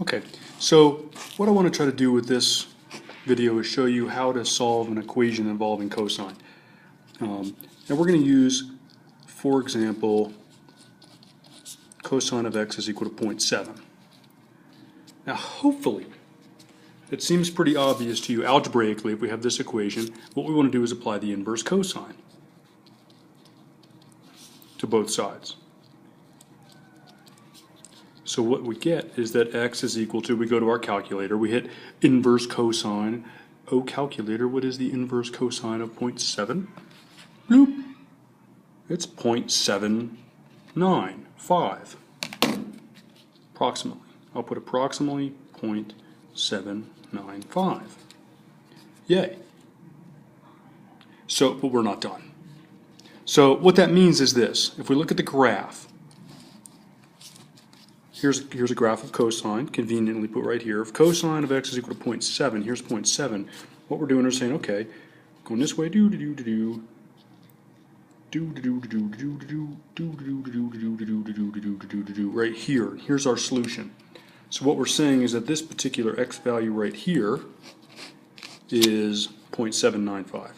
Okay, so what I want to try to do with this video is show you how to solve an equation involving cosine. And we're going to use, for example, cosine of x is equal to 0.7. Now hopefully it seems pretty obvious to you algebraically if we have this equation. What we want to do is apply the inverse cosine to both sides. So what we get is that x is equal to, we go to our calculator, we hit inverse cosine. Oh calculator, what is the inverse cosine of 0.7? Bloop. It's 0.795. Approximately. I'll put approximately 0.795. Yay. So, but we're not done. So what that means is this. If we look at the graph, here's a graph of cosine, conveniently put right here. If cosine of x is equal to 0.7, here's 0.7. What we're doing is saying, okay, going this way, right here. Here's our solution. So what we're saying is that this particular x value right here is 0.795.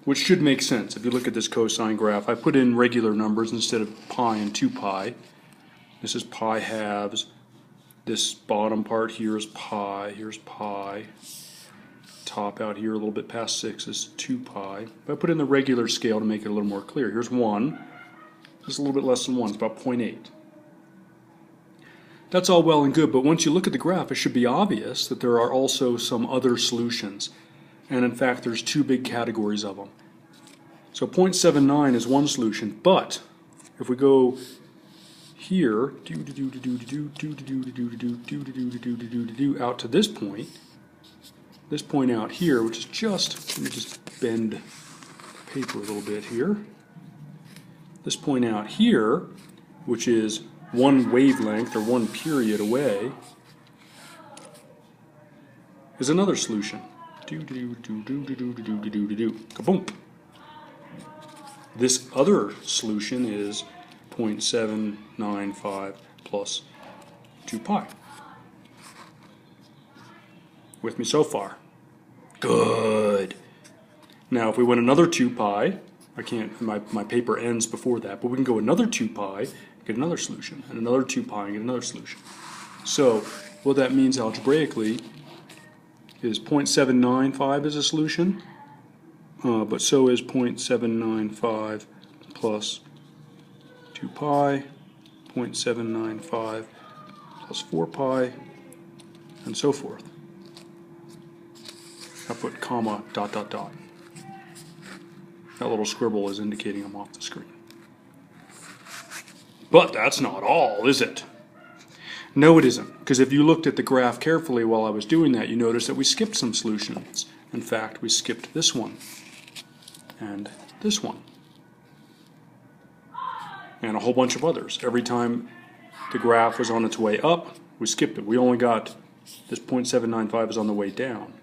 Which should make sense. If you look at this cosine graph, I put in regular numbers instead of pi and 2 pi. This is pi halves. This bottom part here is pi. Here's pi. Top out here a little bit past 6 is 2 pi. But I put in the regular scale to make it a little more clear. Here's 1. This is a little bit less than 1. It's about 0.8. That's all well and good, but once you look at the graph, it should be obvious that there are also some other solutions. And in fact, there's two big categories of them. So 0.79 is one solution, but if we go here, out to this point out here, which is just, let me just bend the paper a little bit here. This point out here, which is one wavelength or one period away, is another solution. Kaboom. This other solution is 0.795 plus 2 pi. With me so far? Good. Now if we went another 2 pi, I can't, my paper ends before that, but we can go another 2 pi, get another solution, and another 2 pi and get another solution. So what that means algebraically is 0.795 is a solution, but so is 0.795 plus 2 pi, 0.795 plus 4 pi, and so forth. I put comma, dot, dot, dot. That little scribble is indicating I'm off the screen. But that's not all, is it? No, it isn't, because if you looked at the graph carefully while I was doing that, you notice that we skipped some solutions. In fact, we skipped this one, and this one, and a whole bunch of others. Every time the graph was on its way up, we skipped it. We only got this 0.795 is on the way down.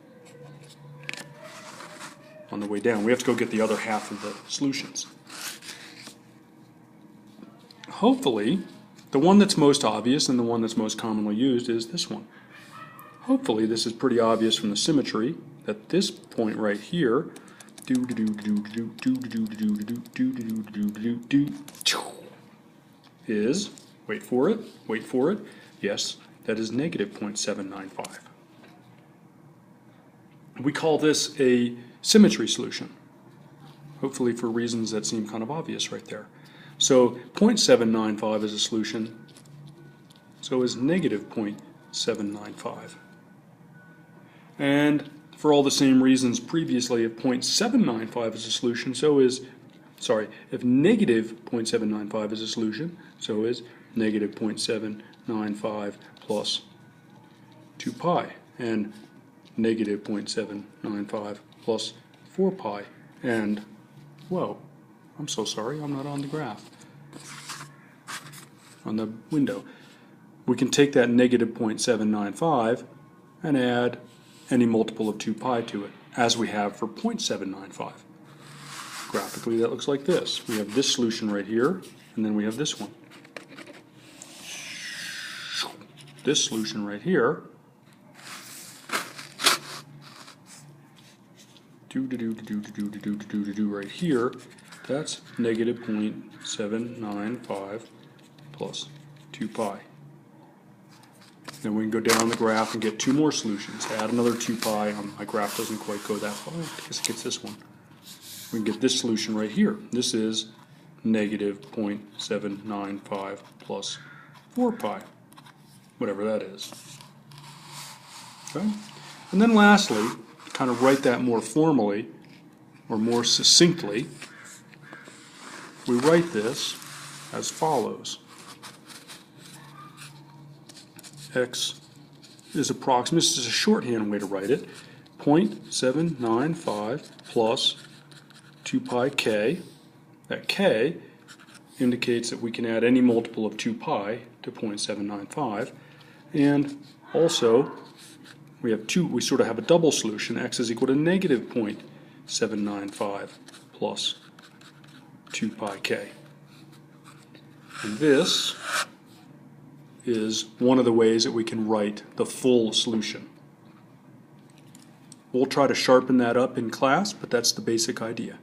On the way down. We have to go get the other half of the solutions. Hopefully, the one that's most obvious and the one that's most commonly used is this one. Hopefully this is pretty obvious from the symmetry that this point right here is, wait for it, yes, that is negative 0.795. We call this a symmetry solution, hopefully for reasons that seem kind of obvious right there. So 0.795 is a solution, so is negative 0.795. And for all the same reasons previously, if 0.795 is a solution, so is, if negative 0.795 is a solution, so is negative 0.795 plus 2 pi, and negative 0.795 plus 4 pi, and, whoa, I'm so sorry, I'm not on the graph, on the window. We can take that negative 0.795 and add any multiple of 2 pi to it, as we have for 0.795. Graphically, that looks like this. We have this solution right here, and then we have this one. this solution right here, right here, that's negative 0.795 plus 2 pi. Then we can go down the graph and get two more solutions. Add another 2 pi. My graph doesn't quite go that far. I guess it gets this one. We can get this solution right here. This is negative 0.795 plus 4 pi, whatever that is. Okay? And then lastly, kind of write that more formally or more succinctly, we write this as follows. X is approximate, this is a shorthand way to write it, 0.795 plus 2 pi k. That k indicates that we can add any multiple of 2 pi to 0.795, and also we sort of have a double solution. X is equal to negative 0.795 plus 2 pi k. And this is one of the ways that we can write the full solution. We'll try to sharpen that up in class, but that's the basic idea.